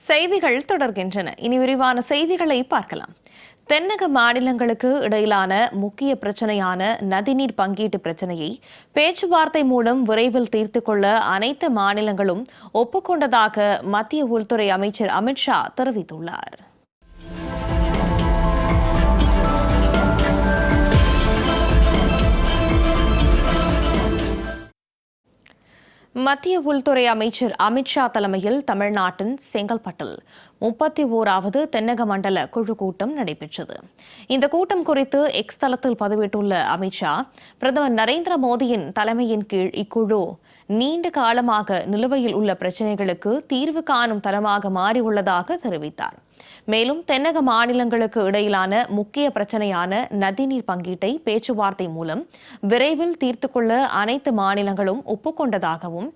செய்திகள் தொடர்கின்றன. இனி விரிவான செய்திகளை பார்க்கலாம். தென்னக மாநிலங்களுக்கு இடையிலான முக்கிய பிரச்சனையான நதிநீர் பங்கீட்டு பிரச்சனையை பேச்சுவார்த்தை மூலம் விரைவில் தீர்த்துக் கொள்ள அனைத்து மாநிலங்களும் ஒப்புக்கொண்டதாக மத்திய உள்துறை அமைச்சர் அமித்ஷா தெரிவித்துள்ளார். மத்திய உள்துறை அமைச்சர் அமித்ஷா தலைமையில் தமிழ்நாட்டின் செங்கல்பட்டில் 31வது தென்னக மண்டல குழு கூட்டம் நடைபெற்றது. இந்த கூட்டம் குறித்து எக்ஸ் தளத்தில் பதிவிட்டுள்ள அமித்ஷா, பிரதமர் நரேந்திர மோடியின் தலைமையின் கீழ் இக்குழு நீண்ட காலமாக நிலுவையில் உள்ள பிரச்சினைகளுக்கு தீர்வு காணும் தளமாக மாறியுள்ளதாக தெரிவித்தார். மேலும் தென்னக மாநிலங்களுக்கு இடையிலான முக்கிய பிரச்சனையான நதிநீர் பங்கீட்டை பேச்சுவார்த்தை மூலம் விரைவில் தீர்த்துக் கொள்ள அனைத்து மாநிலங்களும் ஒப்புக்கொண்டதாகவும்,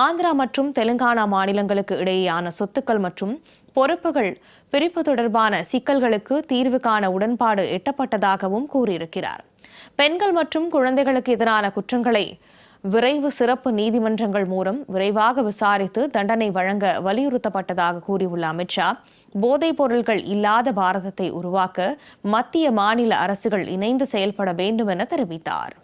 ஆந்திரா மற்றும் தெலுங்கானா மாநிலங்களுக்கு இடையேயான சொத்துக்கள் மற்றும் பொறுப்புகள் பிரிப்பு தொடர்பான சிக்கல்களுக்கு தீர்வு காண உடன்பாடு எட்டப்பட்டதாகவும் கூறியிருக்கிறார். பெண்கள் மற்றும் குழந்தைகளுக்கு எதிரான குற்றங்களை விரைவு சிறப்பு நீதிமன்றங்கள் மூலம் விரைவாக விசாரித்து தண்டனை வழங்க வலியுறுத்தப்பட்டதாக கூறியுள்ள அமித்ஷா, போதைப் பொருட்கள் இல்லாத பாரதத்தை உருவாக்க மத்திய மாநில அரசுகள் இணைந்து செயல்பட வேண்டும் என தெரிவித்தார்.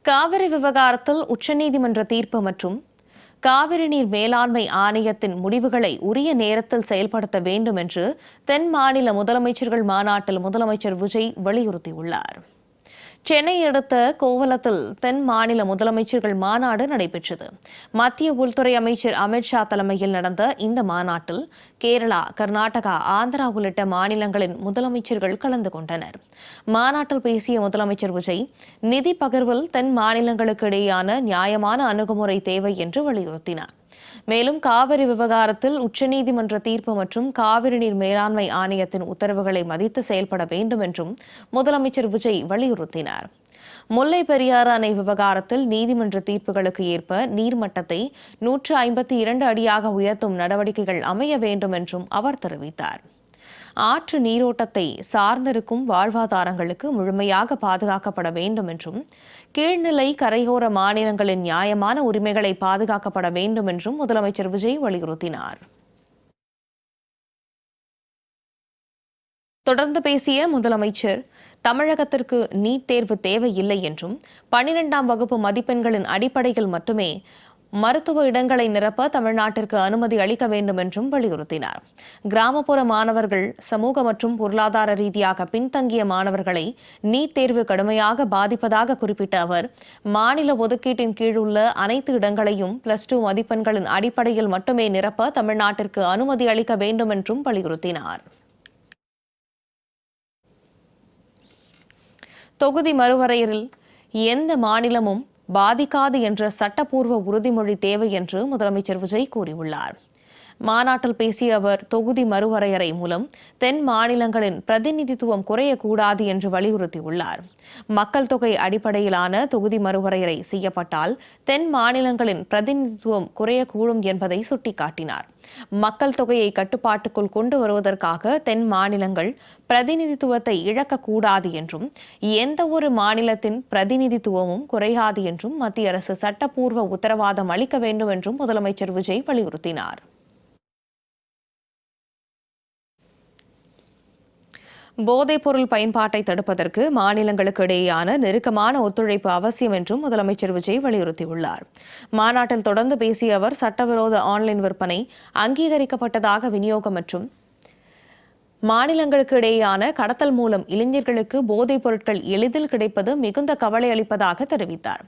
காவிரி விவகாரத்தில் உச்சநீதிமன்ற தீர்ப்பு மற்றும் காவிரி நீர் மேலாண்மை ஆணையத்தின் முடிவுகளை உரிய நேரத்தில் செயல்படுத்த வேண்டும் என்று தென் மாநில முதலமைச்சர்கள் மாநாட்டில் முதலமைச்சர் விஜய் வலியுறுத்தியுள்ளார். சென்னை அடுத்த கோவளத்தில் தென் மாநில முதலமைச்சர்கள் மாநாடு நடைபெற்றது. மத்திய உள்துறை அமைச்சர் அமித்ஷா தலைமையில் நடந்த இந்த மாநாட்டில் கேரளா, கர்நாடகா, ஆந்திரா உள்ளிட்ட மாநிலங்களின் முதலமைச்சர்கள் கலந்து கொண்டனர். மாநாட்டில் பேசிய முதலமைச்சர் விஜய், நிதி பகிர்வில் தென் மாநிலங்களுக்கு இடையேயான நியாயமான அணுகுமுறை தேவை என்று வலியுறுத்தினார். மேலும் காவிரி விவகாரத்தில் உச்சநீதிமன்ற தீர்ப்பு மற்றும் காவிரி நீர் மேலாண்மை ஆணையத்தின் உத்தரவுகளை மதித்து செயல்பட வேண்டும் என்றும் முதலமைச்சர் விஜய் வலியுறுத்தினார். முல்லை பெரியாறு அணை விவகாரத்தில் நீதிமன்ற தீர்ப்புகளுக்கு ஏற்ப நீர்மட்டத்தை 152 அடியாக உயர்த்தும் நடவடிக்கைகள் அமைய வேண்டும் என்றும் அவர் தெரிவித்தார். ஆற்று நீரோட்டத்தை சார்ந்திருக்கும் வாழ்வாதாரங்களுக்கு முழுமையாக பாதுகாக்கப்பட வேண்டும் என்றும், கீழ்நிலை கரையோர மாநிலங்களின் நியாயமான உரிமைகளை பாதுகாக்கப்பட வேண்டும் என்றும் முதலமைச்சர் விஜய் வலியுறுத்தினார். தொடர்ந்து பேசிய முதலமைச்சர், தமிழகத்திற்கு நீட் தேர்வு தேவையில்லை என்றும் 12ஆம் வகுப்பு மதிப்பெண்களின் அடிப்படையில் மட்டுமே மருத்துவ இடங்களை நிரப்ப தமிழ்நாட்டிற்கு அனுமதி அளிக்க வேண்டும் என்றும் வலியுறுத்தினார். கிராமப்புற மாணவர்கள், சமூக மற்றும் பொருளாதார ரீதியாக பின்தங்கிய மாணவர்களை நீட் தேர்வு கடுமையாக பாதிப்பதாக குறிப்பிட்ட அவர், மாநில ஒதுக்கீட்டின் கீழ் உள்ள அனைத்து இடங்களையும் +2 மதிப்பெண்களின் அடிப்படையில் மட்டுமே நிரப்ப தமிழ்நாட்டிற்கு அனுமதி அளிக்க வேண்டும் என்றும் வலியுறுத்தினார். தொகுதி மறுவரையறையில் எந்த மாநிலமும் பாதிக்காது என்ற சட்டப்பூர்வ உறுதிமொழி தேவை என்று முதலமைச்சர் விஜய் கூறியுள்ளார். மாநாட்டில் பேசிய அவர், தொகுதி மறுவரையறை மூலம் தென் மாநிலங்களின் பிரதிநிதித்துவம் குறையக்கூடாது என்று வலியுறுத்தியுள்ளார். மக்கள் தொகை அடிப்படையிலான தொகுதி மறுவரையறை செய்யப்பட்டால் தென் மாநிலங்களின் பிரதிநிதித்துவம் குறையக்கூடும் என்பதை சுட்டிக்காட்டினார். மக்கள் தொகையை கட்டுப்பாட்டுக்குள் கொண்டு வருவதற்காக தென் மாநிலங்கள் பிரதிநிதித்துவத்தை இழக்கக்கூடாது என்றும், எந்த ஒரு மாநிலத்தின் பிரதிநிதித்துவமும் குறையாது என்றும் மத்திய அரசு சட்டப்பூர்வ உத்தரவாதம் அளிக்க வேண்டும் என்றும் முதலமைச்சர் விஜய் வலியுறுத்தினார். போதைப் பொருள் பயன்பாட்டை தடுப்பதற்கு மாநிலங்களுக்கு இடையேயான நெருக்கமான ஒத்துழைப்பு அவசியம் என்றும் முதலமைச்சர் விஜய் வலியுறுத்தியுள்ளார். மாநாட்டில் தொடர்ந்து பேசிய அவர், சட்டவிரோத ஆன்லைன் விற்பனை அங்கீகரிக்கப்பட்டதாக விநியோகம் மற்றும் மாநிலங்களுக்கு இடையேயான கடத்தல் மூலம் இளைஞர்களுக்கு போதைப் பொருட்கள் எளிதில் கிடைப்பது மிகுந்த கவலை அளிப்பதாக தெரிவித்தார்.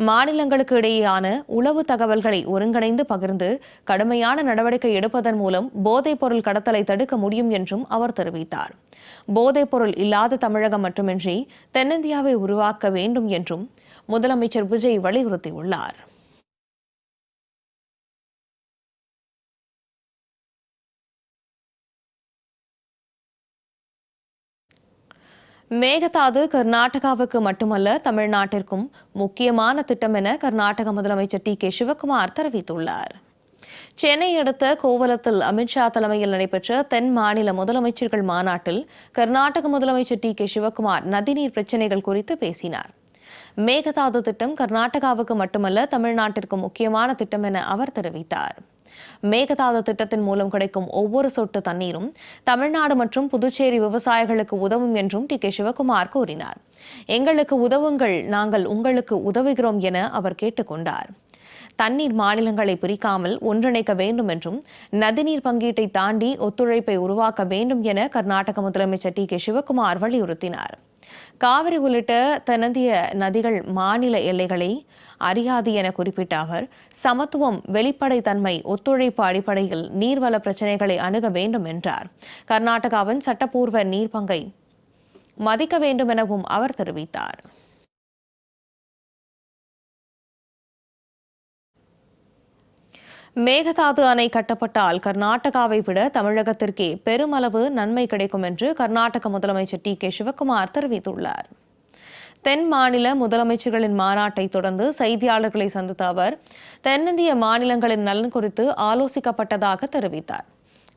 மாநிலங்களுக்கு இடையேயான உளவு தகவல்களை ஒருங்கிணைந்து பகிர்ந்து கடுமையான நடவடிக்கை எடுப்பதன் மூலம் போதைப் பொருள் கடத்தலை தடுக்க முடியும் என்றும் அவர் தெரிவித்தார். போதைப் பொருள் இல்லாத தமிழகம் மட்டுமின்றி தென்னிந்தியாவை உருவாக்க வேண்டும் என்றும் முதலமைச்சர் விஜய் வலியுறுத்தியுள்ளார். மேகதாது கர்நாடகாவுக்கு மட்டுமல்ல, தமிழ்நாட்டிற்கும் முக்கியமான திட்டம் என கர்நாடக முதலமைச்சர் டி.கே. சிவக்குமார் தெரிவித்துள்ளார். சென்னை அடுத்த கோவளத்தில் அமித்ஷா தலைமையில் நடைபெற்ற தென் மாநில முதலமைச்சர்கள் மாநாட்டில் கர்நாடக முதலமைச்சர் டி.கே. சிவக்குமார் நதிநீர் பிரச்சினைகள் குறித்து பேசினார். மேகதாது திட்டம் கர்நாடகாவுக்கு மட்டுமல்ல தமிழ்நாட்டிற்கு முக்கியமான திட்டம் என அவர் தெரிவித்தார். மேகதாது திட்டத்தின் மூலம் கிடைக்கும் ஒவ்வொரு சொட்டு தண்ணீரும் தமிழ்நாடு மற்றும் புதுச்சேரி விவசாயிகளுக்கு உதவும் என்றும் டி.கே. சிவக்குமார் கூறினார். எங்களுக்கு உதவுங்கள், நாங்கள் உங்களுக்கு உதவுகிறோம் என அவர் கேட்டுக்கொண்டார். தண்ணீர் மாநிலங்களை பிரிக்காமல் ஒன்றிணைக்க வேண்டும் என்றும் நதிநீர் பங்கீட்டை தாண்டி ஒத்துழைப்பை உருவாக்க வேண்டும் என கர்நாடக முதலமைச்சர் டி.கே. சிவக்குமார் வலியுறுத்தினார். காவிரி உள்ளிட்ட தென்னிந்திய நதிகள் மாநில எல்லைகளை அறியாது என குறிப்பிட்ட அவர், சமத்துவம், வெளிப்படைத்தன்மை, ஒத்துழைப்பு அடிப்படையில் நீர்வள பிரச்சினைகளை அணுக வேண்டும் என்றார். கர்நாடகாவின் சட்டப்பூர்வ நீர் பங்கை மதிக்க வேண்டும் எனவும் அவர் தெரிவித்தார். மேகதாது அணை கட்டப்பட்டால் கர்நாடகாவை விட தமிழகத்திற்கே பெருமளவு நன்மை கிடைக்கும் என்று கர்நாடக முதலமைச்சர் டி.கே. சிவக்குமார் தெரிவித்துள்ளார். தென் மாநில முதலமைச்சர்களின் மாநாட்டை தொடர்ந்து செய்தியாளர்களை சந்தித்த அவர், தென்னிந்திய மாநிலங்களின் நலன் குறித்து ஆலோசிக்கப்பட்டதாக தெரிவித்தார்.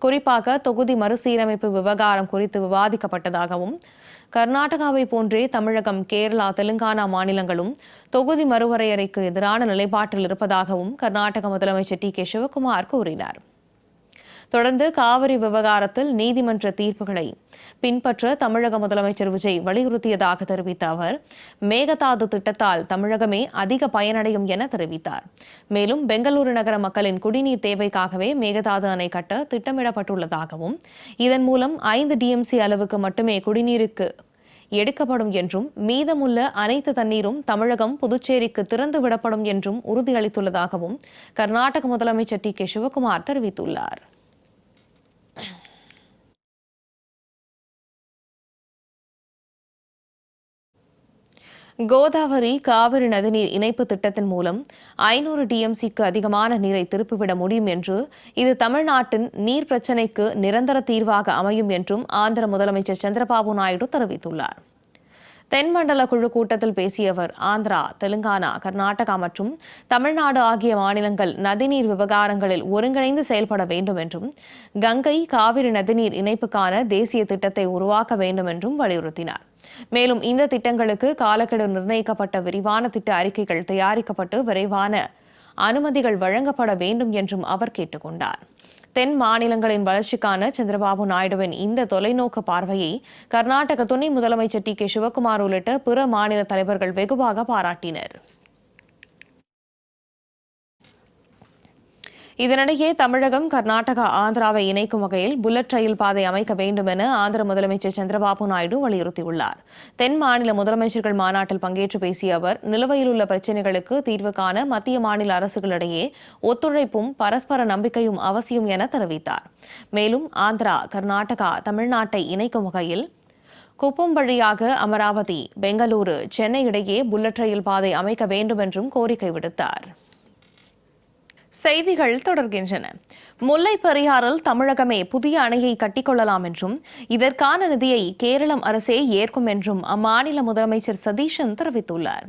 குறிப்பாக தொகுதி மறுசீரமைப்பு விவகாரம் குறித்து விவாதிக்கப்பட்டதாகவும், கர்நாடகாவை போன்றே தமிழகம், கேரளா, தெலுங்கானா மாநிலங்களும் தொகுதி மறுவரையறைக்கு எதிரான நிலைப்பாட்டில் இருப்பதாகவும் கர்நாடக முதலமைச்சர் டி.கே. சிவக்குமார் கூறினார். தொடர்ந்து காவிரி விவகாரத்தில் நீதிமன்ற தீர்ப்புகளை பின்பற்ற தமிழக முதலமைச்சர் விஜய் வலியுறுத்தியதாக தெரிவித்த அவர், மேகதாது திட்டத்தால் தமிழகமே அதிக பயனடையும் என தெரிவித்தார். மேலும் பெங்களூரு நகர மக்களின் குடிநீர் தேவைக்காகவே மேகதாது அணை கட்ட திட்டமிடப்பட்டுள்ளதாகவும், இதன் மூலம் 5 டிஎம்சி அளவுக்கு மட்டுமே குடிநீருக்கு எடுக்கப்படும் என்றும், மீதமுள்ள அனைத்து தண்ணீரும் தமிழகம், புதுச்சேரிக்கு திறந்து விடப்படும் என்றும் உறுதியளித்துள்ளதாகவும் கர்நாடக முதலமைச்சர் டி.கே. சிவக்குமார் தெரிவித்துள்ளார். கோதாவரி காவிரி நதிநீர் இணைப்பு திட்டத்தின் மூலம் 500 டிஎம்சிக்கு அதிகமான நீரை திருப்பிவிட முடியும் என்று, இது தமிழ்நாட்டின் நீர் பிரச்சினைக்கு நிரந்தர தீர்வாக அமையும் என்றும் ஆந்திர முதலமைச்சர் சந்திரபாபு நாயுடு தெரிவித்துள்ளார். தென்மண்டல குழு கூட்டத்தில் பேசிய அவர், ஆந்திரா, தெலுங்கானா, கர்நாடகா மற்றும் தமிழ்நாடு ஆகிய மாநிலங்கள் நதிநீர் விவகாரங்களில் ஒருங்கிணைந்து செயல்பட வேண்டும் என்றும், கங்கை காவிரி நதிநீர் இணைப்புக்கான தேசிய திட்டத்தை உருவாக்க வேண்டும் என்றும் வலியுறுத்தினார். மேலும் இந்த திட்டங்களுக்கு காலக்கெடு நிர்ணயிக்கப்பட்ட விரிவான திட்ட அறிக்கைகள் தயாரிக்கப்பட்டு விரைவான அனுமதிகள் வழங்கப்பட வேண்டும் என்றும் அவர் கேட்டுக்கொண்டார். தென் மாநிலங்களின் வளர்ச்சிக்கான சந்திரபாபு நாயுடுவின் இந்த தொலைநோக்கு பார்வையை கர்நாடக துணை முதலமைச்சர் டி.கே. சிவக்குமார் உள்ளிட்ட பிற மாநில தலைவர்கள் வெகுவாக பாராட்டினர். இதனிடையே தமிழகம், கர்நாடகா, ஆந்திராவை இணைக்கும் வகையில் புல்லட் ரயில் பாதை அமைக்க வேண்டும் என ஆந்திர முதலமைச்சர் சந்திரபாபு நாயுடு வலியுறுத்தியுள்ளார். தென் மாநில முதலமைச்சர்கள் மாநாட்டில் பங்கேற்று பேசிய அவர், நிலுவையில் உள்ள பிரச்சினைகளுக்கு தீர்வு காண மத்திய மாநில அரசுகளிடையே ஒத்துழைப்பும் பரஸ்பர நம்பிக்கையும் அவசியம் என தெரிவித்தார். மேலும் ஆந்திரா, கர்நாடகா, தமிழ்நாட்டை இணைக்கும் வகையில் குப்பம் வழியாக அமராவதி, பெங்களூரு, சென்னை இடையே புல்லட் ரயில் பாதை அமைக்க வேண்டும் என்றும் கோரிக்கை விடுத்தார். செய்திகள் தொடர்கின்றன. முல்லை பெரியாறில் தமிழகமே புதிய அணையை கட்டிக்கொள்ளலாம் என்றும், இதற்கான நிதியை கேரளம் அரசே ஏற்கும் என்றும் அம்மாநில முதலமைச்சர் சதீஷன் தெரிவித்துள்ளார்.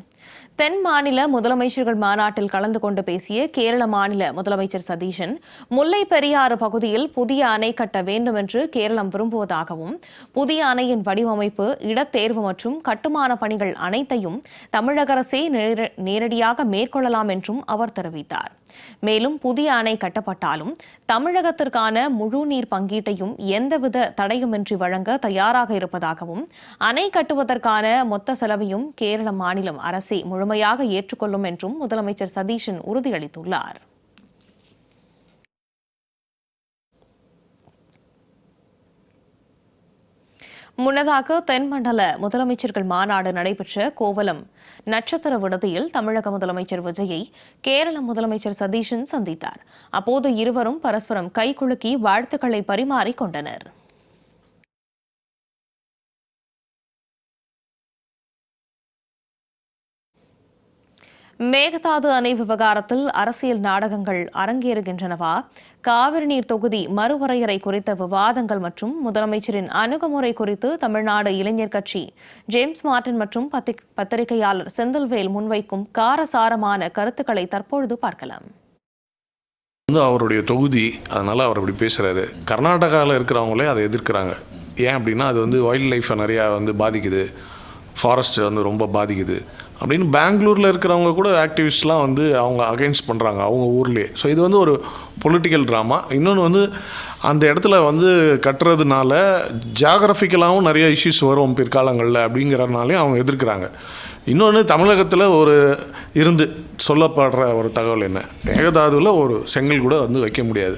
தென் மாநில முதலமைச்சர்கள் மாநாட்டில் கலந்து கொண்டு பேசிய கேரள மாநில முதலமைச்சர் சதீஷன், முல்லை பெரியாறு பகுதியில் புதிய அணை கட்ட வேண்டும் என்று கேரளம் விரும்புவதாகவும், புதிய அணையின் வடிவமைப்பு, இடத்தேர்வு மற்றும் கட்டுமான பணிகள் அனைத்தையும் தமிழக அரசே நேரடியாக மேற்கொள்ளலாம் என்றும் அவர் தெரிவித்தார். மேலும் புதிய அணை கட்டப்பட்டாலும் தமிழகத்திற்கான முழு நீர் பங்கீட்டையும் எந்தவித தடையுமின்றி வழங்க தயாராக இருப்பதாகவும், அணை கட்டுவதற்கான மொத்த செலவையும் கேரள மாநிலம் அரசே முழுமையாக ஏற்றுக்கொள்ளும் என்றும் முதலமைச்சர் சதீஷன் உறுதியளித்துள்ளார். முன்னதாக தென்மண்டல முதலமைச்சர்கள் மாநாடு நடைபெற்ற கோவலம் நட்சத்திர விடுதியில் தமிழக முதலமைச்சர் விஜயை கேரள முதலமைச்சர் சதீஷன் சந்தித்தார். அப்போது இருவரும் பரஸ்பரம் கைகுலுக்கி வாழ்த்துக்களை பரிமாறிக் கொண்டனர். மேகதாது அணை விவகாரத்தில் அரசியல் நாடகங்கள் அரங்கேறுகின்றனவா? காவிரி நீர் தொகுதி மறுவரையறை குறித்த விவாதங்கள் மற்றும் முதலமைச்சரின் அணுகுமுறை குறித்து தமிழ்நாடு இளைஞர் கட்சி ஜேம்ஸ் மார்டின் மற்றும் பத்திரிகையாளர் செந்தில்வேல் முன்வைக்கும் காரசாரமான கருத்துக்களை தற்பொழுது பார்க்கலாம். அவருடைய தொகுதி, அதனால அவர் அப்படி பேசுறாரு. கர்நாடகாவில் இருக்கிறவங்களே அதை எதிர்க்கிறாங்க. ஏன் அப்படின்னா அது வைல்ட் லைஃப்பை நிறையா பாதிக்குது, ஃபாரஸ்ட் ரொம்ப பாதிக்குது. அப்படின்னு பெங்களூரில் இருக்கிறவங்க கூட ஆக்டிவிஸ்ட்லாம் வந்து அவங்க அகெயின்ஸ்ட் பண்ணுறாங்க அவங்க ஊர்லேயே. ஸோ இது வந்து ஒரு பொலிட்டிக்கல் ட்ராமா. இன்னொன்று வந்து அந்த இடத்துல வந்து கட்டுறதுனால ஜியாகிரபிக்கலாகவும் நிறைய இஷ்யூஸ் வரும் பிற்காலங்களில் அப்படிங்கிறதுனாலையும் அவங்க எதிர்க்கிறாங்க. இன்னொன்று தமிழகத்தில் ஒரு இருந்து சொல்லப்படுற ஒரு தகவல் என்ன, மேகதாதுவில் ஒரு செங்கல் கூட வந்து வைக்க முடியாது.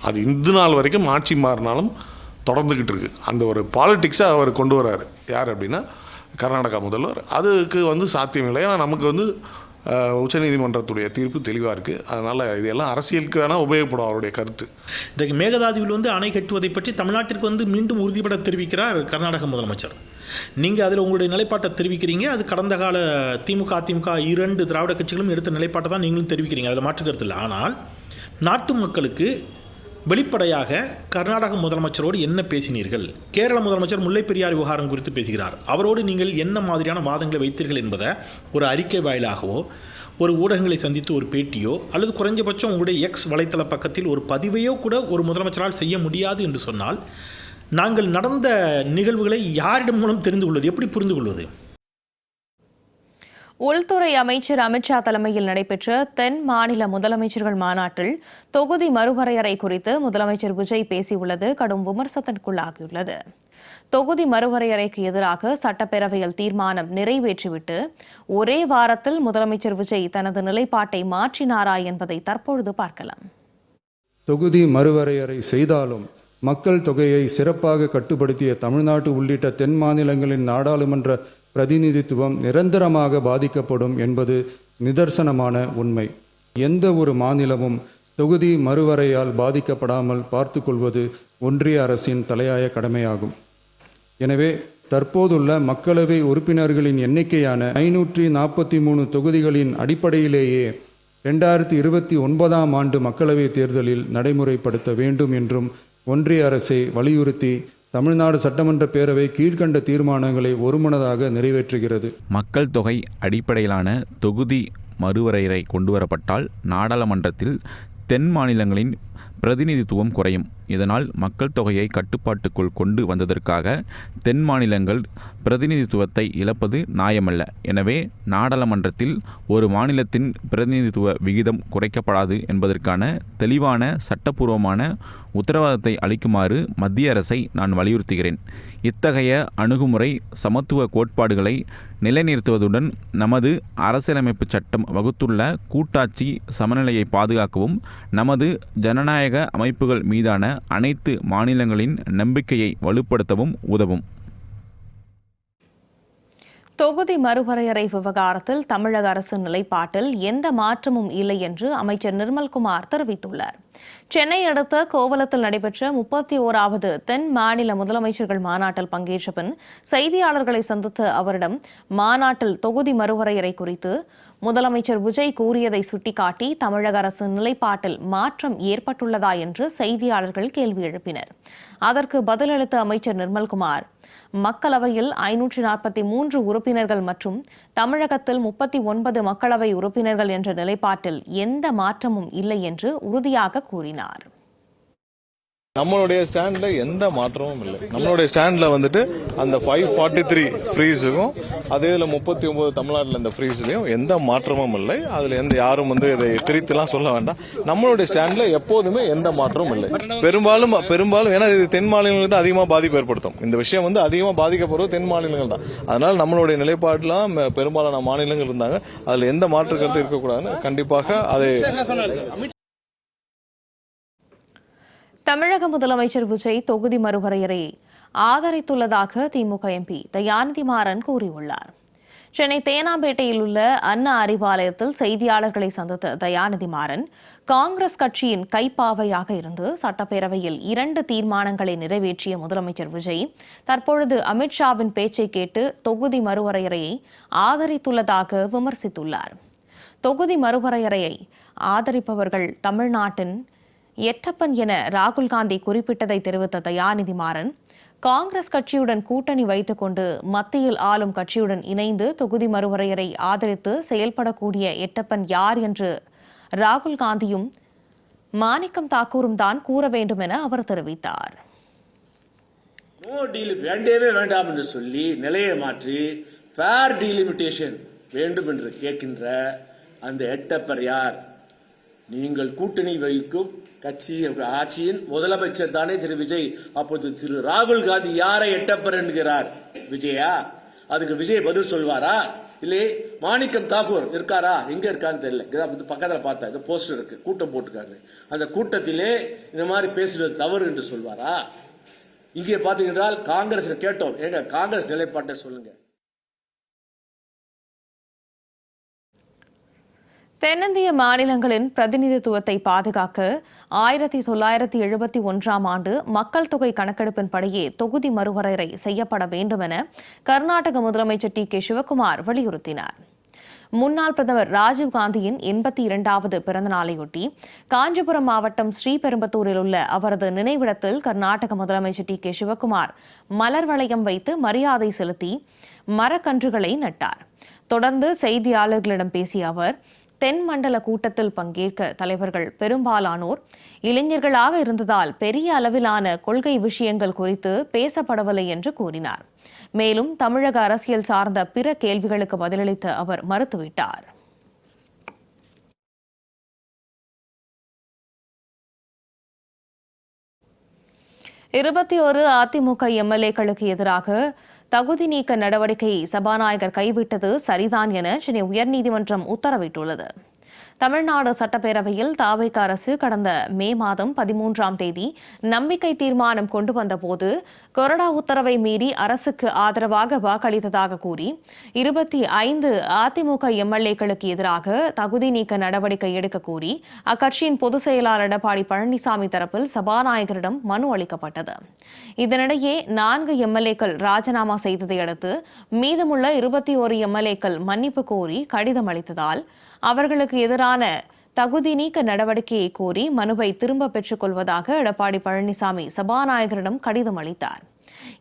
அது இந்த நாள் வரைக்கும் ஆட்சி மாறினாலும் தொடர்ந்துக்கிட்டு இருக்குது. அந்த ஒரு பாலிட்டிக்ஸை அவர் கொண்டு வராரு. யார் அப்படின்னா கர்நாடகா முதல்வர். அதுக்கு வந்து சாத்தியமில்லை. ஏன்னா நமக்கு வந்து உச்சநீதிமன்றத்துடைய தீர்ப்பு தெளிவாக இருக்குது. அதனால் இதெல்லாம் அரசியலுக்கு வேணால் உபயோகப்படும் அவருடைய கருத்து. இன்றைக்கு மேகதாதுவில் வந்து அணை கட்டுவதை பற்றி தமிழ்நாட்டிற்கு வந்து மீண்டும் உறுதிப்பட தெரிவிக்கிறார் கர்நாடக முதலமைச்சர். நீங்கள் அதில் உங்களுடைய நிலைப்பாட்டை தெரிவிக்கிறீங்க. அது கடந்த கால திமுக அதிமுக 2 திராவிட கட்சிகளும் எடுத்த நிலைப்பாட்டை தான் நீங்களும் தெரிவிக்கிறீங்க. அதில் மாற்று கருத்து இல்லை. ஆனால் நாட்டு மக்களுக்கு வெளிப்படையாக கர்நாடக முதலமைச்சரோடு என்ன பேசினீர்கள்? கேரள முதலமைச்சர் முல்லை பெரியார் விவகாரம் குறித்து பேசுகிறார். அவரோடு நீங்கள் என்ன மாதிரியான வாதங்களை வைத்தீர்கள் என்பதை ஒரு அறிக்கை வாயிலாகவோ, ஒரு ஊடகங்களை சந்தித்து ஒரு பேட்டியோ, அல்லது குறைஞ்சபட்சம் உங்களுடைய எக்ஸ் வலைத்தள பக்கத்தில் ஒரு பதிவையோ கூட ஒரு முதலமைச்சரால் செய்ய முடியாது என்று சொன்னால், நாங்கள் நடந்த நிகழ்வுகளை யாரிடம் மூலம் தெரிந்து கொள்வது, எப்படி புரிந்து கொள்வது? உள்துறை அமைச்சர் அமித்ஷா தலைமையில் நடைபெற்ற தென் மாநில முதலமைச்சர்கள் மாநாட்டில் தொகுதி மறுவரையறை குறித்து முதலமைச்சர் விஜய் பேசியுள்ளது கடும் விமர்சனத்திற்குள்ளாகியுள்ளது. தொகுதி மறுவரையறைக்கு எதிராக சட்டப்பேரவையில் தீர்மானம் நிறைவேற்றிவிட்டு ஒரே வாரத்தில் முதலமைச்சர் விஜய் தனது நிலைப்பாட்டை மாற்றினாரா என்பதை தற்பொழுது பார்க்கலாம். தொகுதி மறுவரையறை செய்தாலும் மக்கள் தொகையை சிறப்பாக கட்டுப்படுத்திய தமிழ்நாடு உள்ளிட்ட தென் மாநிலங்களின் நாடாளுமன்ற பிரதிநிதித்துவம் நிரந்தரமாக பாதிக்கப்படும் என்பது நிதர்சனமான உண்மை. எந்த ஒரு மாநிலமும் தொகுதி மறுவரையால் பாதிக்கப்படாமல் பார்த்து கொள்வது ஒன்றிய அரசின் தலையாய கடமையாகும். எனவே தற்போதுள்ள மக்களவை உறுப்பினர்களின் எண்ணிக்கையான 543 தொகுதிகளின் அடிப்படையிலேயே 2029ஆம் ஆண்டு மக்களவைத் தேர்தலில் நடைமுறைப்படுத்த வேண்டும் என்றும் ஒன்றிய அரசை வலியுறுத்தி தமிழ்நாடு சட்டமன்ற பேரவை கீழ்கண்ட தீர்மானங்களை ஒருமனதாக நிறைவேற்றுகிறது. மக்கள் தொகை அடிப்படையிலான தொகுதி மறுவரையறை கொண்டுவரப்பட்டால் நாடாளுமன்றத்தில் தென் மாநிலங்களின் பிரதிநிதித்துவம் குறையும். இதனால் மக்கள் தொகையை கட்டுப்பாட்டுக்குள் கொண்டு வந்ததற்காக தென் மாநிலங்கள் பிரதிநிதித்துவத்தை இழப்பது நியாயமல்ல. எனவே நாடாளுமன்றத்தில் ஒரு மாநிலத்தின் பிரதிநிதித்துவ விகிதம் குறைக்கப்படாது என்பதற்கான தெளிவான சட்டப்பூர்வமான உத்தரவாதத்தை அளிக்குமாறு மத்திய அரசை நான் வலியுறுத்துகிறேன். இத்தகைய அணுகுமுறை சமத்துவ கோட்பாடுகளை நிலைநிறுத்துவதுடன் நமது அரசியலமைப்பு சட்டம் வகுத்துள்ள கூட்டாட்சி சமநிலையை பாதுகாக்கவும் நமது ஜனநாயக அமைப்புகள் மீதான அனைத்து மாநிலங்களின் நம்பிக்கையை வலுப்படுத்தவும் உதவும். தொகுதி மறுவரையறை விவகாரத்தில் தமிழக அரசின் நிலைப்பாட்டில் எந்த மாற்றமும் இல்லை என்று அமைச்சர் நிர்மல்குமார் தெரிவித்துள்ளார். சென்னை அடுத்த கோவளத்தில் நடைபெற்ற 31வது தென் மாநில முதலமைச்சர்கள் மாநாட்டில் பங்கேற்ற பின் செய்தியாளர்களை சந்தித்த அவரிடம் மாநாட்டில் தொகுதி மறுவரையறை குறித்து முதலமைச்சர் விஜய் கூறியதை சுட்டிக்காட்டி தமிழக அரசின் நிலைப்பாட்டில் மாற்றம் ஏற்பட்டுள்ளதா என்று செய்தியாளர்கள் கேள்வி எழுப்பினர். அதற்கு பதிலளித்த அமைச்சர் நிர்மல்குமார், மக்களவையில் 543 உறுப்பினர்கள் மற்றும் தமிழகத்தில் 39 மக்களவை உறுப்பினர்கள் என்ற நிலைப்பாட்டில் எந்த மாற்றமும் இல்லை என்று உறுதியாக கூறினார். நம்மளுடைய ஸ்டாண்ட்ல எந்த மாற்றமும் இல்லை. நம்மளுடைய ஸ்டாண்ட்ல வந்துட்டு அந்த 543 ஃப்ரீஸுக்கும் அதே 39 தமிழ்நாட்டில் இந்த ஃப்ரீஸ்லயும் எந்த மாற்றமும் இல்லை. அதுல யாரும் இதை திரித்துலாம் சொல்ல வேண்டாம். நம்மளுடைய ஸ்டாண்ட்ல எப்போதுமே எந்த மாற்றமும் இல்லை. பெரும்பாலும் ஏன்னா இது தென் மாநிலங்கள் தான் அதிகமாக பாதிப்பு ஏற்படுத்தும். இந்த விஷயம் அதிகமாக பாதிக்கப்படுறது தென் மாநிலங்கள் தான். அதனால நம்மளுடைய நிலைப்பாடுலாம் பெரும்பாலான மாநிலங்கள் இருந்தாங்க. அதுல எந்த மாற்று கருத்து இருக்கக்கூடாதுன்னு கண்டிப்பாக அதை தமிழக முதலமைச்சர் விஜய் தொகுதி மறுவரையறையை ஆதரித்துள்ளதாக திமுக எம்பி தயாநிதி மாறன் கூறியுள்ளார். சென்னை தேனாம்பேட்டையில் உள்ள அண்ணா அறிவாலயத்தில் செய்தியாளர்களை சந்தித்த தயாநிதி மாறன், காங்கிரஸ் கட்சியின் கைப்பாவையாக இருந்து சட்டப்பேரவையில் 2 தீர்மானங்களை நிறைவேற்றிய முதலமைச்சர் விஜய் தற்பொழுது அமித்ஷாவின் பேச்சை கேட்டு தொகுதி மறுவரையறையை ஆதரித்துள்ளதாக விமர்சித்துள்ளார். தொகுதி மறுவரையறையை ஆதரிப்பவர்கள் தமிழ்நாட்டின் எட்டப்பன் என ராகுல் காந்தி குறிப்பிட்டதை தெரிவித்த தயாநிதி மாறன், காங்கிரஸ் கட்சியுடன் கூட்டணி வைத்துக் கொண்டு மத்தியில் ஆளும் கட்சியுடன் இணைந்து தொகுதி மறுவரையறை ஆதரித்து செயல்படக்கூடிய எட்டப்பன் யார் என்று ராகுல் காந்தியும் மாணிக்கம் தாக்கூரும் தான் கூற வேண்டும் என அவர் தெரிவித்தார். நோ டீல் வேண்டவே வேண்டாம் என்று சொல்லி நிலையை மாற்றி ஃபேர் டீலிமிட்டேஷன் வேண்டும் என்று கேட்கின்ற அந்த எட்டப்பர் யார்? நீங்கள் கூட்டணி வைக்கும் கட்சி ஆட்சியின் முதலமைச்சர் தானே திரு விஜய். அப்போது திரு ராகுல் காந்தி யாரை எட்டப்பர் என்கிறார்? விஜயா? அதுக்கு விஜய் பதில் சொல்வாரா? இல்லை மாணிக்கம் தாக்கூர் இருக்காரா? எங்க இருக்கான்னு தெரியல, பக்கத்துல பார்த்தா இந்த போஸ்டர் இருக்கு, கூட்டம் போட்டுக்காரு. அந்த கூட்டத்திலே இந்த மாதிரி பேசுறது தவறு என்று சொல்வாரா? இங்கே பாத்தீங்கன்னா காங்கிரஸ் கேட்டோம், எங்க காங்கிரஸ் நிலைப்பாட்டை சொல்லுங்க. தென்னிந்திய மாநிலங்களின் பிரதிநிதித்துவத்தை பாதுகாக்க 1971ஆம் ஆண்டு மக்கள் தொகை கணக்கெடுப்பின்படியே தொகுதி மறுவரையறை செய்யப்பட வேண்டும் என கர்நாடக முதலமைச்சர் டி.கே. சிவக்குமார் வலியுறுத்தினார். முன்னாள் பிரதமர் ராஜீவ்காந்தியின் 82வது பிறந்த நாளையொட்டி காஞ்சிபுரம் மாவட்டம் ஸ்ரீபெரும்புதூரில் உள்ள அவரது நினைவிடத்தில் கர்நாடக முதலமைச்சர் டி.கே. சிவக்குமார் மலர் வளையம் வைத்து மரியாதை செலுத்தி மரக்கன்றுகளை நட்டார். தொடர்ந்து செய்தியாளர்களிடம் பேசிய அவர், தென் மண்டல கூட்டத்தில் பங்கேற்க தலைவர்கள் பெரும்பாலானோர் இளைஞர்களாக இருந்ததால் பெரிய அளவிலான கொள்கை விஷயங்கள் குறித்து பேசப்படவில்லை என்று கூறினார். மேலும் தமிழக அரசியல் சார்ந்த பிற கேள்விகளுக்கு பதிலளித்த அவர் மறுத்துவிட்டார். 21 அதிமுக எம்எல்ஏக்களுக்கு எதிராக தகுதி நீக்க நடவடிக்கையை சபாநாயகர் கைவிட்டது சரிதான் என சென்னை உயர்நீதிமன்றம் உத்தரவிட்டுள்ளது. தமிழ்நாடு சட்டப்பேரவையில் தாவேகா அரசு கடந்த மே மாதம் 13ஆம் தேதி நம்பிக்கை தீர்மானம் கொண்டு வந்தபோது கொறடா உத்தரவை மீறி அரசுக்கு ஆதரவாக வாக்களித்ததாக கூறி 25 அதிமுக எம்எல்ஏக்களுக்கு எதிராக தகுதி நீக்க நடவடிக்கை எடுக்க கோரி அக்கட்சியின் பொதுச் செயலாளர் எடப்பாடி பழனிசாமி தரப்பில் சபாநாயகரிடம் மனு அளிக்கப்பட்டது. இதனிடையே 4 எம்எல்ஏக்கள் ராஜினாமா செய்ததை அடுத்து மீதமுள்ள 21 எம்எல்ஏக்கள் மன்னிப்பு கோரி கடிதம் அளித்ததால் அவர்களுக்கு எதிரான தகுதி நீக்க நடவடிக்கையை கோரி மனுவை திரும்ப பெற்றுக் கொள்வதாக எடப்பாடி பழனிசாமி சபாநாயகரிடம் கடிதம் அளித்தார்.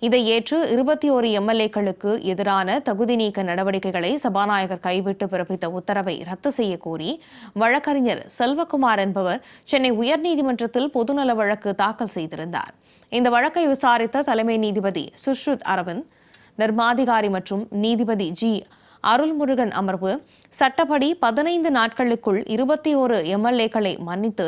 இதை ஏற்று 21 எம்எல்ஏக்களுக்கு எதிரான தகுதி நீக்க நடவடிக்கைகளை சபாநாயகர் கைவிட்டு பிறப்பித்த உத்தரவை ரத்து செய்ய கோரி வழக்கறிஞர் செல்வகுமார் என்பவர் சென்னை உயர்நீதிமன்றத்தில் பொதுநல வழக்கு தாக்கல் செய்திருந்தார். இந்த வழக்கை விசாரித்த தலைமை நீதிபதி சுஷ்ருத் அரவிந்த், தர்மாதிகாரி மற்றும் நீதிபதி ஜி. அருள்முருகன் அமர்வு சட்டப்படி 15 நாட்களுக்குள் 21 எம்எல்ஏக்களை மன்னித்து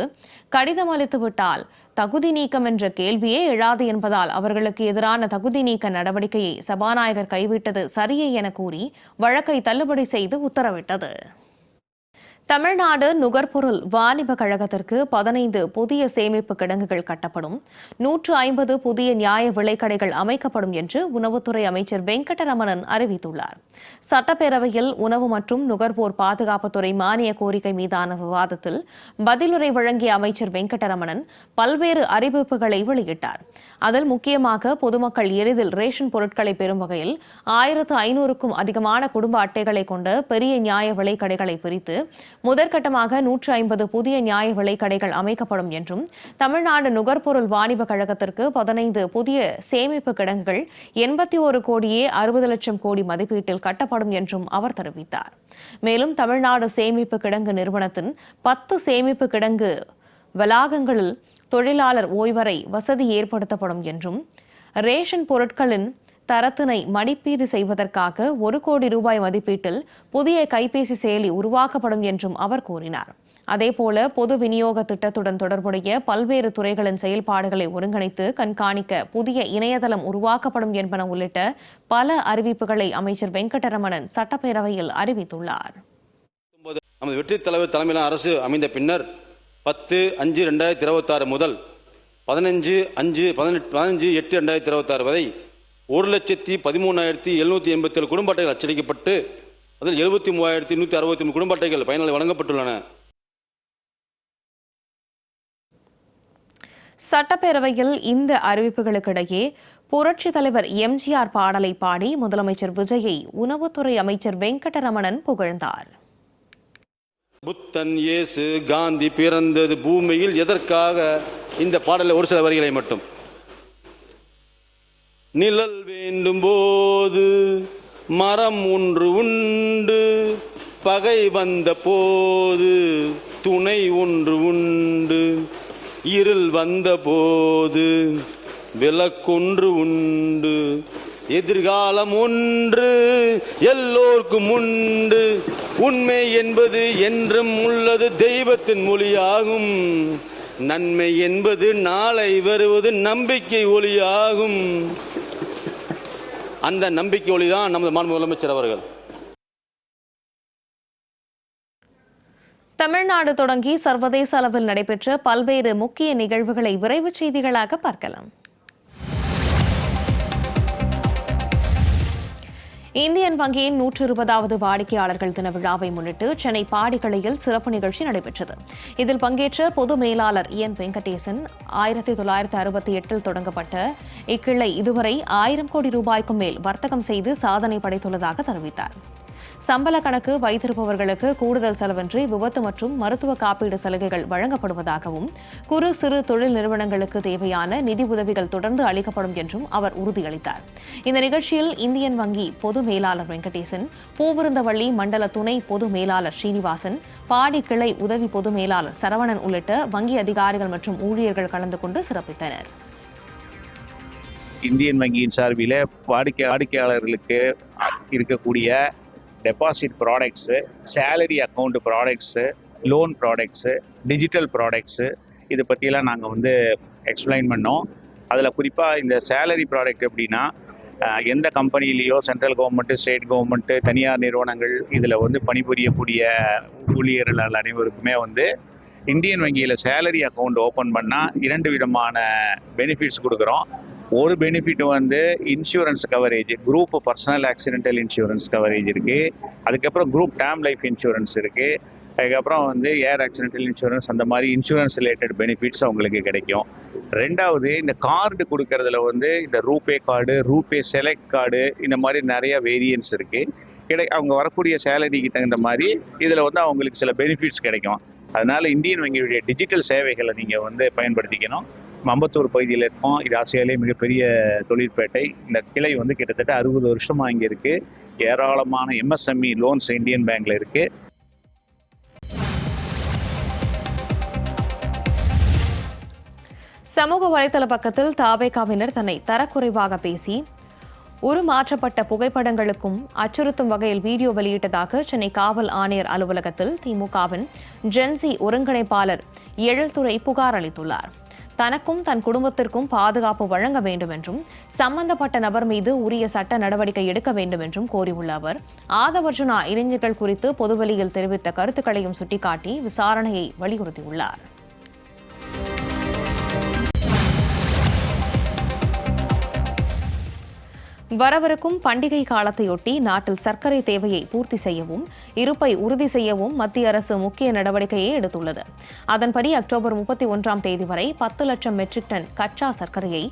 கடிதம் அளித்துவிட்டால் தகுதி நீக்கம் என்ற கேள்வியே எழாது என்பதால் அவர்களுக்கு எதிரான தகுதி நீக்க நடவடிக்கையை சபாநாயகர் கைவிட்டது சரியே என கூறி வழக்கை தள்ளுபடி செய்து உத்தரவிட்டது. தமிழ்நாடு நுகர்பொருள் வாணிப கழகத்திற்கு 15 புதிய சேமிப்பு கிடங்குகள் கட்டப்படும், 150 புதிய நியாய விலைக்கடைகள் அமைக்கப்படும் என்று உணவுத்துறை அமைச்சர் வெங்கடரமணன் அறிவித்துள்ளார். சட்டப்பேரவையில் உணவு மற்றும் நுகர்வோர் பாதுகாப்புத்துறை மானிய கோரிக்கை மீதான விவாதத்தில் பதிலுரை வழங்கிய அமைச்சர் வெங்கடரமணன் பல்வேறு அறிவிப்புகளை வெளியிட்டார். அதில் முக்கியமாக பொதுமக்கள் எளிதில் ரேஷன் பொருட்களை பெறும் வகையில் 1500க்கும் அதிகமான குடும்ப அட்டைகளை கொண்ட பெரிய நியாய விலைக்கடைகளை பிரித்து முதற்கட்டமாக 150 புதிய நியாய விலைக்கடைகள் அமைக்கப்படும் என்றும், தமிழ்நாடு நுகர்பொருள் வாணிப கழகத்திற்கு 15 புதிய சேமிப்பு கிடங்குகள் 81 கோடியே 60 லட்சம் கோடி மதிப்பீட்டில் கட்டப்படும் என்றும் அவர் தெரிவித்தார். மேலும் தமிழ்நாடு சேமிப்பு கிடங்கு நிறுவனத்தின் 10 சேமிப்பு கிடங்கு வளாகங்களில் தொழிலாளர் ஓய்வறை வசதி ஏற்படுத்தப்படும் என்றும், ரேஷன் பொருட்களின் தரத்தினை மதிப்பீடு செய்வதற்காக 1 கோடி ரூபாய் மதிப்பீட்டில் புதிய கைபேசி செயலி உருவாக்கப்படும் என்றும் அவர் கூறினார். அதேபோல பொது விநியோக திட்டத்துடன் தொடர்புடைய பல்வேறு துறைகளின் செயல்பாடுகளை ஒருங்கிணைத்து கண்காணிக்க புதிய இணையதளம் உருவாக்கப்படும் என்பன உள்ளிட்ட பல அறிவிப்புகளை அமைச்சர் வெங்கடரமணன் சட்டப்பேரவையில் அறிவித்துள்ளார். நமது வெற்றி தலைவர் தலைமையிலான அரசு அமைந்த பின்னர் 10/5/2026 முதல் 15/8/2026 வரை 1,13,787 குடும்ப அட்டைகள் அச்சடிக்கப்பட்டு அதில் 73,163 குடும்ப அட்டைகள் பயனாளி வழங்கப்பட்டுள்ளன. சட்டப்பேரவையில் இந்த அறிவிப்புகளுக்கிடையே புரட்சித் தலைவர் எம்ஜிஆர் பாடலை பாடி முதலமைச்சர் விஜயை உணவுத்துறை அமைச்சர் வெங்கடரமணன் புகழ்ந்தார். புத்தன், இயேசு, காந்தி பிறந்தது பூமியில் எதற்காக? இந்த பாடலில் ஒரு சில வரிகளை மட்டும். நிழல் வேண்டும் போது மரம் ஒன்று உண்டு, பகை வந்த போது துணை ஒன்று உண்டு, இருள் வந்த போது விளக்கொன்று உண்டு, எதிர்காலம் ஒன்று எல்லோருக்கும் உண்டு, உண்மை என்பது என்றும் உள்ளது தெய்வத்தின் மொழியாகும், நன்மை என்பது நாளை வருவது நம்பிக்கை ஒளியாகும். அந்த நம்பிக்கை ஒளிதான் நமது மாண்பு முதலமைச்சர் அவர்கள். தமிழ்நாடு தொடங்கி சர்வதேச அளவில் நடைபெற்ற பல்வேறு முக்கிய நிகழ்வுகளை விரைவுச் செய்திகளாக பார்க்கலாம். இந்தியன் வங்கியின் 120வது வாடிக்கையாளர்கள் தின விழாவை முன்னிட்டு சென்னை பாடிக்கலையில் சிறப்பு நிகழ்ச்சி நடைபெற்றது. இதில் பங்கேற்ற பொது மேலாளர் என் வெங்கடேசன் 1968 தொடங்கப்பட்ட இக்கிளை இதுவரை 1000 கோடி ரூபாய்க்கும் மேல் வர்த்தகம் செய்து சாதனை படைத்துள்ளதாக தெரிவித்தார். சம்பள கணக்கு வைத்திருப்பவர்களுக்கு கூடுதல் செலவின்றி விபத்து மற்றும் மருத்துவ காப்பீடு சலுகைகள் வழங்கப்படுவதாகவும், குறு சிறு தொழில் நிறுவனங்களுக்கு தேவையான நிதி உதவிகள் தொடர்ந்து அளிக்கப்படும் என்றும் அவர் உறுதியளித்தார். இந்த நிகழ்ச்சியில் இந்தியன் வங்கி பொது மேலாளர் வெங்கடேசன், பூவிருந்தவள்ளி மண்டல துணை பொது மேலாளர் ஸ்ரீனிவாசன், பாடி கிளை உதவி பொது மேலாளர் சரவணன் உள்ளிட்ட வங்கி அதிகாரிகள் மற்றும் ஊழியர்கள் கலந்து கொண்டு சிறப்பித்தனர். இந்தியன் வங்கியின் சார்பில் வாடிக்கையாளர்களுக்கு இருக்கக்கூடிய deposit products, salary account products, loan products, digital products, இது பற்றியெல்லாம் நாங்கள் எக்ஸ்பிளைன் பண்ணோம். அதில் குறிப்பாக இந்த சேலரி ப்ராடக்ட் எப்படின்னா, எந்த கம்பெனிலேயோ சென்ட்ரல் கவர்மெண்ட்டு, ஸ்டேட் கவர்மெண்ட்டு, தனியார் நிறுவனங்கள் இதில் பணிபுரியக்கூடிய ஊழியர்கள் அனைவருக்குமே இந்தியன் வங்கியில் சேலரி அக்கௌண்ட் ஓப்பன் பண்ணால் 2 விதமான பெனிஃபிட்ஸ் கொடுக்குறோம். ஒரு benefit insurance coverage, group personal accidental insurance coverage இருக்குது. அதுக்கப்புறம் குரூப் டேர்ம் லைஃப் இன்சூரன்ஸ் இருக்குது. அதுக்கப்புறம் ஏர் ஆக்சிடென்டல் இன்சூரன்ஸ், அந்த மாதிரி இன்சூரன்ஸ் ரிலேட்டட் பெனிஃபிட்ஸ் அவங்களுக்கு கிடைக்கும். ரெண்டாவது, இந்த கார்டு கொடுக்கறதுல இந்த RuPay card, RuPay select card, இந்த மாதிரி நிறைய வேரியன்ஸ் இருக்குது. அவங்க வரக்கூடிய சேலரிக்கு தகுந்த மாதிரி இதில் அவங்களுக்கு சில பெனிஃபிட்ஸ் கிடைக்கும். அதனால இந்தியன் வங்கியுடைய டிஜிட்டல் சேவைகளை நீங்கள் பயன்படுத்திக்கணும். அம்பத்தூர் பகுதியில் இருக்கோம். இது ஆசியாவிலே மிகப்பெரிய தொழிற்பேட்டை. இந்த கிளை கிட்டத்தட்ட 60 வருஷமாக இங்கே இருக்குது. ஏராளமான MSME லோன்ஸ் இந்தியன் பேங்க்ல இருக்குது. சமூக வலைதள பக்கத்தில் தாவேகாவினர் தன்னை தரக்குறைவாக பேசி உருமாற்றப்பட்ட புகைப்படங்களுக்கும் அச்சுறுத்தும் வகையில் வீடியோ வெளியிட்டதாக சென்னை காவல் ஆணையர் அலுவலகத்தில் திமுகவின் ஜென்சி ஒருங்கிணைப்பாளர் எழில்துரை புகார் அளித்துள்ளார். தனக்கும் தன் குடும்பத்திற்கும் பாதுகாப்பு வழங்க வேண்டும் என்றும் சம்பந்தப்பட்ட நபர் மீது உரிய சட்ட நடவடிக்கை எடுக்க வேண்டும் என்றும் கோரியுள்ள அவர், ஆதவர்ஜுனா இளைஞர்கள் குறித்து பொதுவெளியில் தெரிவித்த கருத்துக்களையும் சுட்டிக்காட்டி விசாரணையை வலியுறுத்தியுள்ளார். வரவிருக்கும் பண்டிகை காலத்தையொட்டி நாட்டில் சர்க்கரை தேவையை பூர்த்தி செய்யவும் இருப்பை உறுதி செய்யவும் மத்திய அரசு முக்கிய நடவடிக்கையை எடுத்துள்ளது. அதன்படி அக்டோபர் 31ஆம் தேதி வரை 10 லட்சம் மெட்ரிக் டன் கச்சா சர்க்கரையை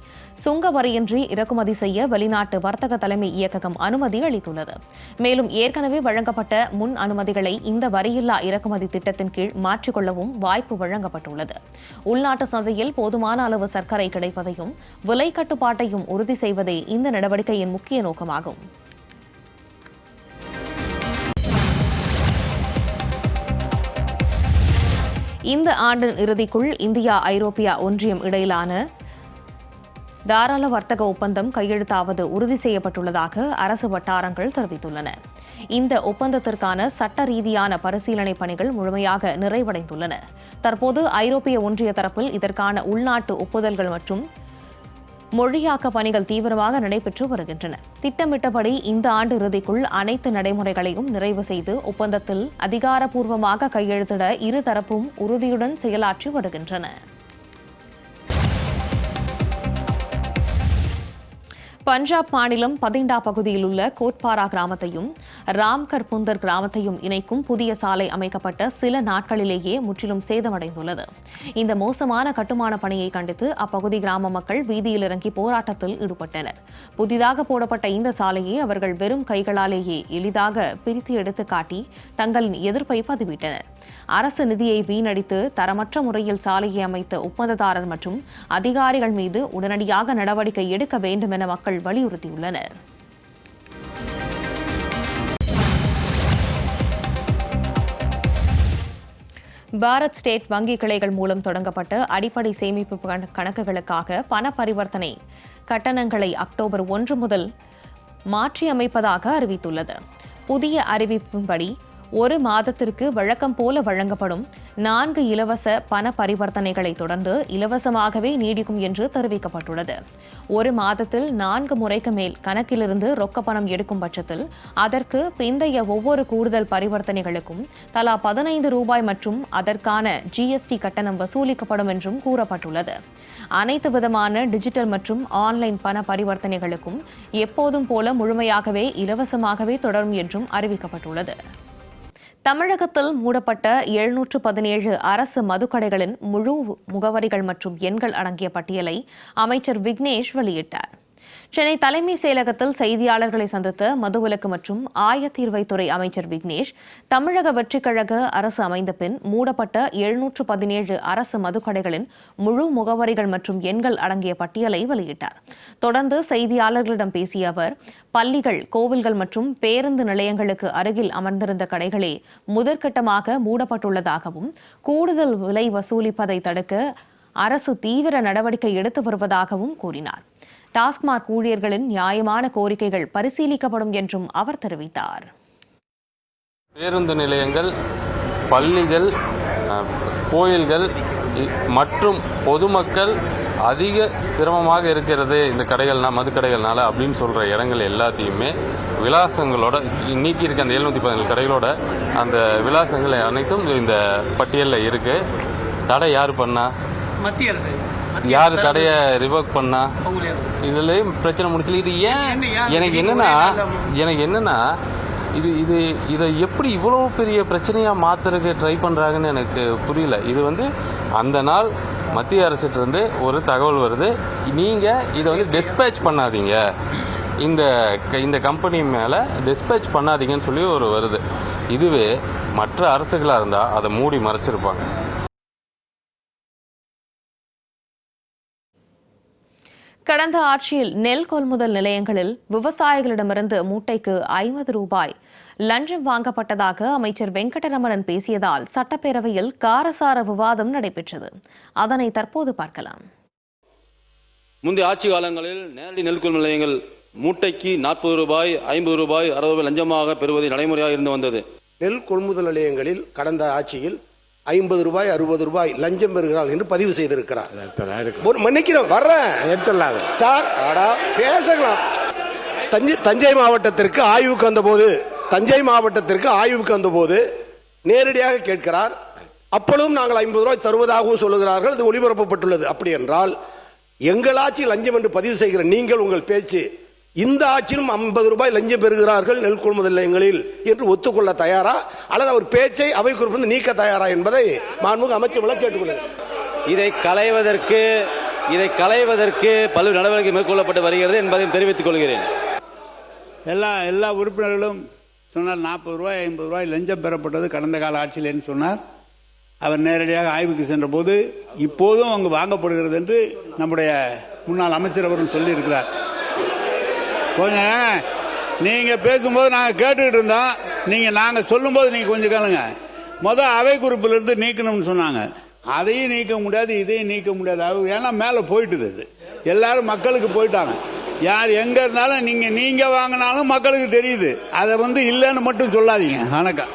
சுங்க வரியின்றி இறக்குமதி செய்ய வெளிநாட்டு வர்த்தக தலைமை இயக்ககம் அனுமதி அளித்துள்ளது. மேலும் ஏற்கனவே வழங்கப்பட்ட முன் அனுமதிகளை இந்த வரியில்லா இறக்குமதி திட்டத்தின் கீழ் மாற்றிக்கொள்ளவும் வாய்ப்பு வழங்கப்பட்டுள்ளது. உள்நாட்டு சந்தையில் போதுமான அளவு சர்க்கரை கிடைப்பதையும் விலை கட்டுப்பாட்டையும் உறுதி செய்வதே இந்த நடவடிக்கையின் முக்கிய நோக்கமாகும். இந்த ஆண்டின் இறுதிக்குள் இந்தியா ஐரோப்பிய ஒன்றியம் இடையிலான தாராள வர்த்தக ஒப்பந்தம் கையெழுத்தாவது உறுதி செய்யப்பட்டுள்ளதாக அரசு வட்டாரங்கள் தெரிவித்துள்ளன. இந்த ஒப்பந்தத்திற்கான சட்ட ரீதியான பரிசீலனை பணிகள் முழுமையாக நிறைவடைந்துள்ளன. தற்போது ஐரோப்பிய ஒன்றிய தரப்பில் இதற்கான உள்நாட்டு ஒப்புதல்கள் மற்றும் மொழியாக்க பணிகள் தீவிரமாக நடைபெற்று வருகின்றன. திட்டமிட்டபடி இந்த ஆண்டு இறுதிக்குள் அனைத்து நடைமுறைகளையும் நிறைவு செய்து ஒப்பந்தத்தில் அதிகாரப்பூர்வமாக கையெழுத்திட இருதரப்பும் உறுதியுடன் செயலாற்றி வருகின்றன. பஞ்சாப் மாநிலம் பதிண்டா பகுதியில் உள்ள கோட்பாரா கிராமத்தையும் ராம்கர் புந்தர் கிராமத்தையும் இணைக்கும் புதிய சாலை அமைக்கப்பட்ட சில நாட்களிலேயே முற்றிலும் சேதமடைந்துள்ளது. இந்த மோசமான கட்டுமான பணியை கண்டித்து அப்பகுதி கிராம மக்கள் வீதியில் இறங்கி போராட்டத்தில் ஈடுபட்டனர். புதிதாக போடப்பட்ட இந்த சாலையை அவர்கள் வெறும் கைகளாலேயே எளிதாக பிரித்து எடுத்து காட்டி தங்களின் எதிர்ப்பை பதிவிட்டனர். அரசு நிதியை வீணடித்து தரமற்ற முறையில் சாலையை அமைத்த ஒப்பந்ததாரர் மற்றும் அதிகாரிகள் மீது உடனடியாக நடவடிக்கை எடுக்க வேண்டும் என மக்கள் வலியுறுத்தியுள்ளனர். பாரத் ஸ்டேட் வங்கி கிளைகள் மூலம் தொடங்கப்பட்ட அடிப்படை சேமிப்பு கணக்குகளுக்காக பண பரிவர்த்தனை கட்டணங்களை அக்டோபர் 1 முதல் மாற்றியமைப்பதாக அறிவித்துள்ளது. புதிய அறிவிப்பின்படி 1 மாதத்திற்கு வழக்கம் போல வழங்கப்படும் 4 இலவச பண பரிவர்த்தனைகளை தொடர்ந்து இலவசமாகவே நீடிக்கும் என்று தெரிவிக்கப்பட்டுள்ளது. 1 மாதத்தில் 4 முறைக்கு மேல் கணக்கிலிருந்து ரொக்க பணம் எடுக்கும் பட்சத்தில் அதற்கு பிந்தைய ஒவ்வொரு கூடுதல் பரிவர்த்தனைகளுக்கும் தலா 15 ரூபாய் மற்றும் அதற்கான GST கட்டணம் வசூலிக்கப்படும் என்றும் கூறப்பட்டுள்ளது. அனைத்து விதமான டிஜிட்டல் மற்றும் ஆன்லைன் பண பரிவர்த்தனைகளுக்கும் எப்போதும் போல முழுமையாகவே இலவசமாகவே தொடரும் என்றும் அறிவிக்கப்பட்டுள்ளது. தமிழகத்தில் மூடப்பட்ட 717 அரசு மதுக்கடைகளின் முழு முகவரிகள் மற்றும் எண்கள் அடங்கிய பட்டியலை அமைச்சர் விக்னேஷ் வெளியிட்டார். சென்னை தலைமை செயலகத்தில் செய்தியாளர்களை சந்தித்த மதுவிலக்கு மற்றும் ஆயத்தீர்வைத்துறை அமைச்சர் விக்னேஷ், தமிழக வெற்றிக் கழக அரசு அமைந்த பின் மூடப்பட்ட 717 அரசு மதுக்கடைகளின் முழு முகவரிகள் மற்றும் எண்கள் அடங்கிய பட்டியலை வெளியிட்டார். தொடர்ந்து செய்தியாளர்களிடம் பேசிய அவர், பள்ளிகள், கோவில்கள் மற்றும் பேருந்து நிலையங்களுக்கு அருகில் அமர்ந்திருந்த கடைகளே முதற்கட்டமாக மூடப்பட்டுள்ளதாகவும், கூடுதல் விலை வசூலிப்பதை தடுக்க அரசு தீவிர நடவடிக்கை எடுத்து வருவதாகவும் கூறினார். டாஸ்மாக் ஊழியர்களின் நியாயமான கோரிக்கைகள் பரிசீலிக்கப்படும் என்றும் அவர் தெரிவித்தார். பேருந்து நிலையங்கள், பள்ளிகள், கோயில்கள் மற்றும் பொதுமக்கள் அதிக சிரமமாக இருக்கிறது இந்த கடைகள்னா மதுக்கடைகள்னால அப்படின்னு சொல்கிற இடங்கள் எல்லாத்தையுமே விலாசங்களோட நீக்கியிருக்க அந்த 717 கடைகளோட அந்த விலாசங்கள் அனைத்தும் இந்த பட்டியலில் இருக்குது. தடை யார் பண்ணா? மத்திய அரசு. யார் தடையை ரிவோக் பண்ணா? இதுலேயும் பிரச்சனை முடிச்சல. இது ஏன் எனக்கு என்னன்னா இதை எப்படி இவ்வளோ பெரிய பிரச்சனையாக மாற்றுறதுக்கு ட்ரை பண்ணுறாங்கன்னு எனக்கு புரியல. இது அந்த நாள் மத்திய அரசிட்டிருந்து ஒரு தகவல் வருது, நீங்கள் இதை டிஸ்பேச் பண்ணாதீங்க, இந்த கம்பெனி மேலே டிஸ்பேச் பண்ணாதீங்கன்னு சொல்லி ஒரு வருது. இதுவே மற்ற அரசுகளாக இருந்தால் அதை மூடி மறைச்சிருப்பாங்க. கடந்த ஆட்சியில் நெல் கொள்முதல் நிலையங்களில் விவசாயிகளிடமிருந்து மூட்டைக்கு 50 ரூபாய் லஞ்சம் வாங்கப்பட்டதாக அமைச்சர் வெங்கடரமணன் பேசியதால் சட்டப்பேரவையில் காரசார விவாதம் நடைபெற்றது. அதனை தற்போது பார்க்கலாம். முந்தைய ஆட்சி காலங்களில் நேரடி நெல் கொள்முதல் நிலையங்கள் மூட்டைக்கு 40 ரூபாய், 50 ரூபாய், 60 ரூபாய் லஞ்சமாக பெறுவது நடைமுறையாக இருந்து வந்தது. நெல் கொள்முதல் நிலையங்களில் கடந்த ஆட்சியில் 50 ரூபாய், 60 ரூபாய் லஞ்சம் பெறுகிறார்கள் என்று பதிவு செய்திருக்கிறார். மன்னிக்கிறோம், வர்றேன் சார், பேசலாம். தஞ்சை மாவட்டத்திற்கு ஆய்வுக்கு வந்தபோது நேரடியாக கேட்கிறார். அப்பொழுதும் நாங்கள் 50 ரூபாய் தருவதாகவும் சொல்லுகிறார்கள். இது ஒளிபரப்பப்பட்டுள்ளது. அப்படி என்றால் எங்கள் ஆட்சி லஞ்சம் என்று பதிவு செய்கிற நீங்கள் உங்கள் பேச்சு இந்த ஆட்சியிலும் 50 ரூபாய் லஞ்சம் பெறுகிறார்கள் நெல் கொள்முதல் நிலையங்களில் என்று ஒத்துக்கொள்ள தயாரா, அல்லது அவர் பேச்சை அவை குறிப்பிலிருந்து நீக்க தயாரா என்பதை மாண்புமிகு அமைச்சர் கேட்டுக்கொள்கிறேன். இதை களைவதற்கு பல்வேறு நடவடிக்கை மேற்கொள்ளப்பட்டு வருகிறது என்பதையும் தெரிவித்துக் கொள்கிறேன். எல்லா உறுப்பினர்களும் சொன்னார் 40 ரூபாய் 50 ரூபாய் லஞ்சம் பெறப்பட்டது கடந்த கால ஆட்சியில் என்று சொன்னார். அவர் நேரடியாக ஆய்வுக்கு சென்ற போது இப்போதும் அங்கு வாங்கப்படுகிறது என்று நம்முடைய முன்னாள் அமைச்சர் அவரும் சொல்லியிருக்கிறார். கொஞ்சம் நீங்க பேசும்போது நாங்க கேட்டுக்கிட்டு இருந்தோம். நாங்க சொல்லும் போது நீங்க கொஞ்சம் கேளுங்க. அவை குறிப்பிலிருந்து நீக்கணும்னு சொன்னாங்க. அதையும் நீக்க முடியாது, இதையும் நீக்க முடியாது. ஏன்னா மேல போயிட்டுது. எல்லாரும் மக்களுக்கு போயிட்டாங்க. யார் எங்க இருந்தாலும் நீங்க வாங்கினாலும் மக்களுக்கு தெரியுது. அதை இல்லைன்னு மட்டும் சொல்லாதீங்க. வணக்கம்.